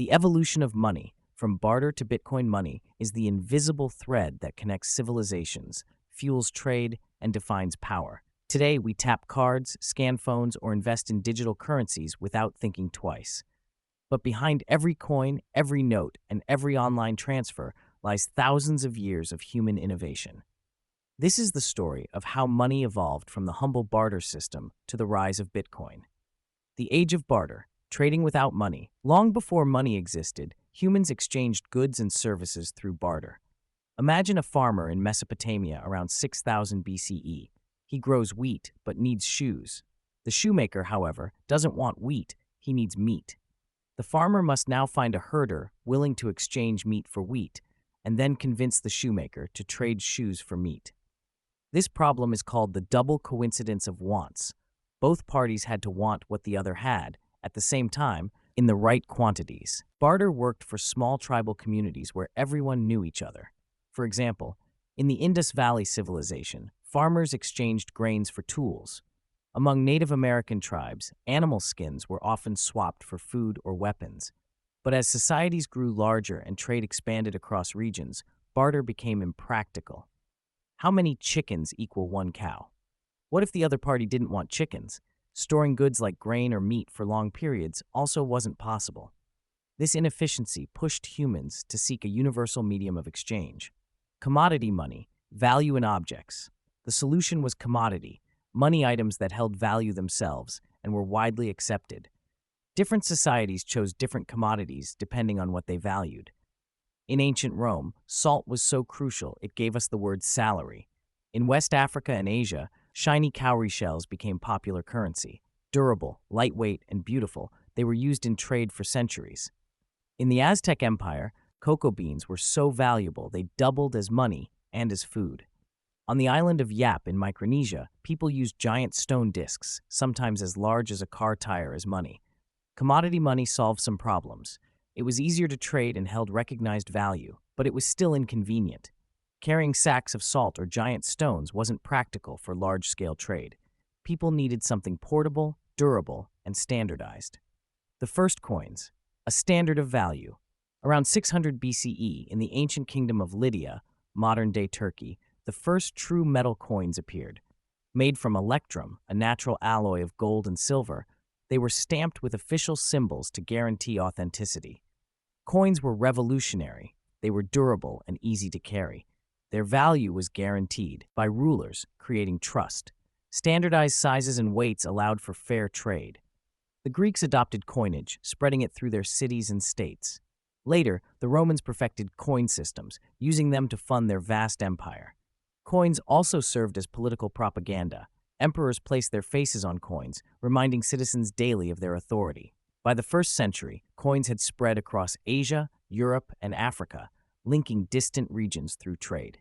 The evolution of money, from barter to Bitcoin money, is the invisible thread that connects civilizations, fuels trade, and defines power. Today, we tap cards, scan phones, or invest in digital currencies without thinking twice. But behind every coin, every note, and every online transfer lies thousands of years of human innovation. This is the story of how money evolved from the humble barter system to the rise of Bitcoin. The age of barter, trading without money. Long before money existed, humans exchanged goods and services through barter. Imagine a farmer in Mesopotamia around 6000 BCE. He grows wheat but needs shoes. The shoemaker, however, doesn't want wheat, he needs meat. The farmer must now find a herder willing to exchange meat for wheat, and then convince the shoemaker to trade shoes for meat. This problem is called the double coincidence of wants. Both parties had to want what the other had, at the same time, in the right quantities. Barter worked for small tribal communities where everyone knew each other. For example, in the Indus Valley civilization, farmers exchanged grains for tools. Among Native American tribes, animal skins were often swapped for food or weapons. But as societies grew larger and trade expanded across regions, barter became impractical. How many chickens equal one cow? What if the other party didn't want chickens? Storing goods like grain or meat for long periods also wasn't possible. This inefficiency pushed humans to seek a universal medium of exchange. Commodity money, value in objects. The solution was commodity, money items that held value themselves and were widely accepted. Different societies chose different commodities depending on what they valued. In ancient Rome, salt was so crucial it gave us the word salary. In West Africa and Asia, shiny cowrie shells became popular currency. Durable, lightweight, and beautiful, they were used in trade for centuries. In the Aztec Empire, cocoa beans were so valuable they doubled as money and as food. On the island of Yap in Micronesia, people used giant stone discs, sometimes as large as a car tire, as money. Commodity money solved some problems. It was easier to trade and held recognized value, but it was still inconvenient. Carrying sacks of salt or giant stones wasn't practical for large-scale trade. People needed something portable, durable, and standardized. The first coins, a standard of value. Around 600 BCE, in the ancient kingdom of Lydia, modern-day Turkey, the first true metal coins appeared. Made from electrum, a natural alloy of gold and silver, they were stamped with official symbols to guarantee authenticity. Coins were revolutionary. They were durable and easy to carry. Their value was guaranteed by rulers, creating trust. Standardized sizes and weights allowed for fair trade. The Greeks adopted coinage, spreading it through their cities and states. Later, the Romans perfected coin systems, using them to fund their vast empire. Coins also served as political propaganda. Emperors placed their faces on coins, reminding citizens daily of their authority. By the 1st century, coins had spread across Asia, Europe, and Africa, linking distant regions through trade.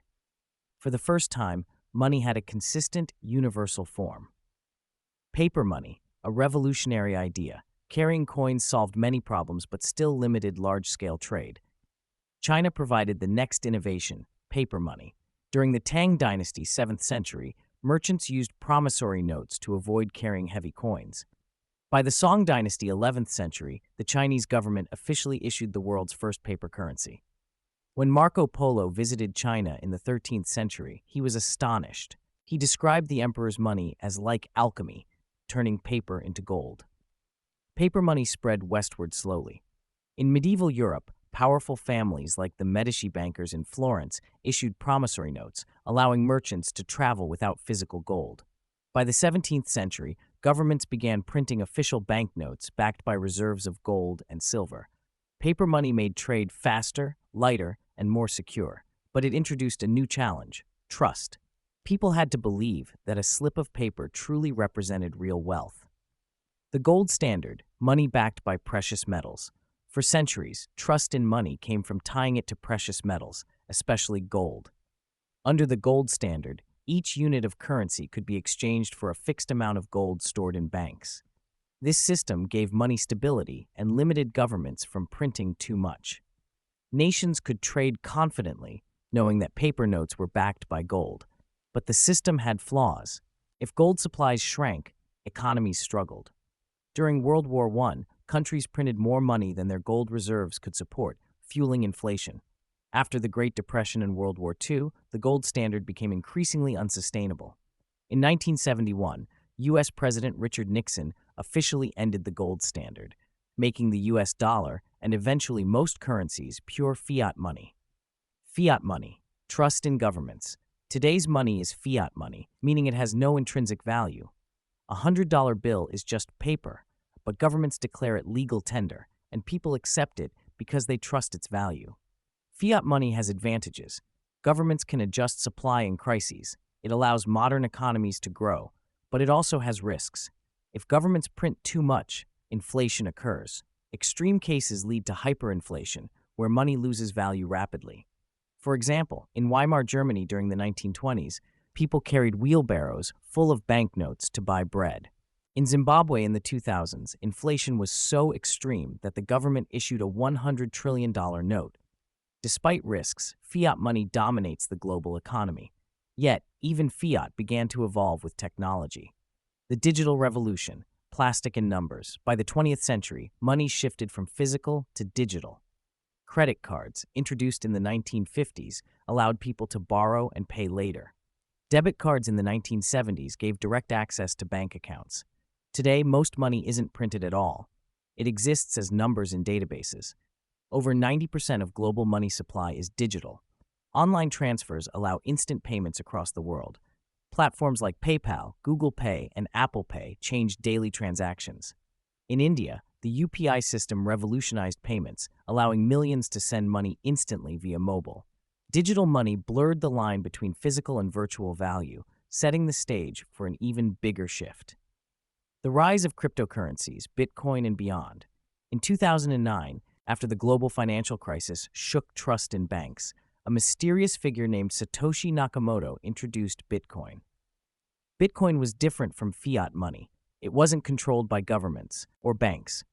For the first time, money had a consistent, universal form. Paper money, a revolutionary idea. Carrying coins solved many problems but still limited large-scale trade. China provided the next innovation, paper money. During the Tang Dynasty, 7th century, merchants used promissory notes to avoid carrying heavy coins. By the Song Dynasty, 11th century, the Chinese government officially issued the world's first paper currency. When Marco Polo visited China in the 13th century, he was astonished. He described the emperor's money as like alchemy, turning paper into gold. Paper money spread westward slowly. In medieval Europe, powerful families like the Medici bankers in Florence issued promissory notes, allowing merchants to travel without physical gold. By the 17th century, governments began printing official banknotes backed by reserves of gold and silver. Paper money made trade faster, lighter, and more secure, but it introduced a new challenge: trust. People had to believe that a slip of paper truly represented real wealth. The gold standard, money backed by precious metals. For centuries, trust in money came from tying it to precious metals, especially gold. Under the gold standard, each unit of currency could be exchanged for a fixed amount of gold stored in banks. This system gave money stability and limited governments from printing too much. Nations could trade confidently, knowing that paper notes were backed by gold. But the system had flaws. If gold supplies shrank, economies struggled. During World War I, countries printed more money than their gold reserves could support, fueling inflation. After the Great Depression and World War II, the gold standard became increasingly unsustainable. In 1971, U.S. President Richard Nixon officially ended the gold standard, making the U.S. dollar and eventually most currencies pure fiat money. Fiat money, trust in governments. Today's money is fiat money, meaning it has no intrinsic value. A $100 bill is just paper, but governments declare it legal tender, and people accept it because they trust its value. Fiat money has advantages. Governments can adjust supply in crises. It allows modern economies to grow, but it also has risks. If governments print too much, inflation occurs. Extreme cases lead to hyperinflation, where money loses value rapidly. For example, in Weimar Germany during the 1920s, people carried wheelbarrows full of banknotes to buy bread. In Zimbabwe in the 2000s, inflation was so extreme that the government issued a $100 trillion note. Despite risks, fiat money dominates the global economy. Yet, even fiat began to evolve with technology. The digital revolution, plastic and numbers. By the 20th century, money shifted from physical to digital. Credit cards, introduced in the 1950s, allowed people to borrow and pay later. Debit cards in the 1970s gave direct access to bank accounts. Today, most money isn't printed at all. It exists as numbers in databases. Over 90% of global money supply is digital. Online transfers allow instant payments across the world. Platforms like PayPal, Google Pay, and Apple Pay change daily transactions. In India, the UPI system revolutionized payments, allowing millions to send money instantly via mobile. Digital money blurred the line between physical and virtual value, setting the stage for an even bigger shift. The rise of cryptocurrencies, Bitcoin and beyond. In 2009, after the global financial crisis shook trust in banks, a mysterious figure named Satoshi Nakamoto introduced Bitcoin. Bitcoin was different from fiat money. It wasn't controlled by governments or banks.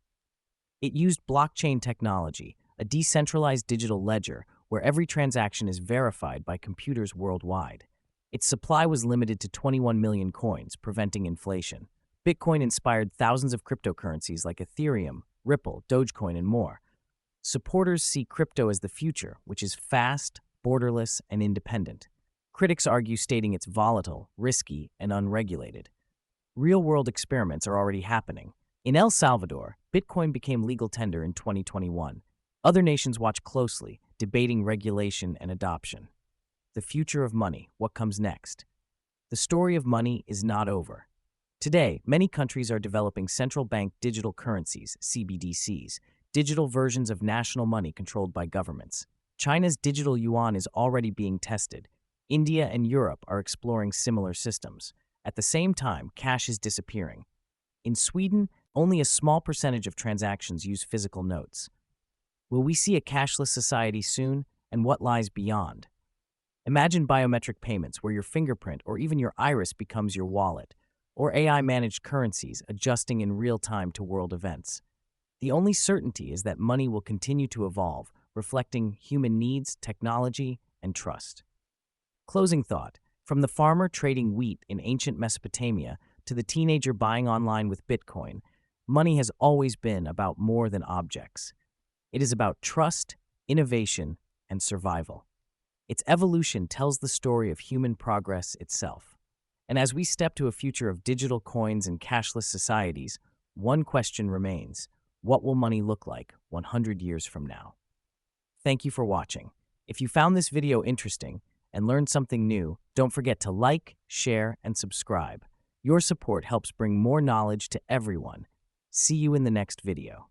It used blockchain technology, a decentralized digital ledger where every transaction is verified by computers worldwide. Its supply was limited to 21 million coins, preventing inflation. Bitcoin inspired thousands of cryptocurrencies like Ethereum, Ripple, Dogecoin, and more. Supporters see crypto as the future, which is fast, borderless, and independent. Critics argue stating it's volatile, risky, and unregulated. Real-world experiments are already happening. In El Salvador, Bitcoin became legal tender in 2021. Other nations watch closely, debating regulation and adoption. The future of money, what comes next? The story of money is not over. Today, many countries are developing central bank digital currencies, CBDCs, digital versions of national money controlled by governments. China's digital yuan is already being tested. India and Europe are exploring similar systems. At the same time, cash is disappearing. In Sweden, only a small percentage of transactions use physical notes. Will we see a cashless society soon, and what lies beyond? Imagine biometric payments where your fingerprint or even your iris becomes your wallet, or AI-managed currencies adjusting in real time to world events. The only certainty is that money will continue to evolve, reflecting human needs, technology, and trust. Closing thought, from the farmer trading wheat in ancient Mesopotamia to the teenager buying online with Bitcoin, money has always been about more than objects. It is about trust, innovation, and survival. Its evolution tells the story of human progress itself. And as we step to a future of digital coins and cashless societies, one question remains: what will money look like 100 years from now? Thank you for watching. If you found this video interesting and learned something new, don't forget to like, share, and subscribe. Your support helps bring more knowledge to everyone. See you in the next video.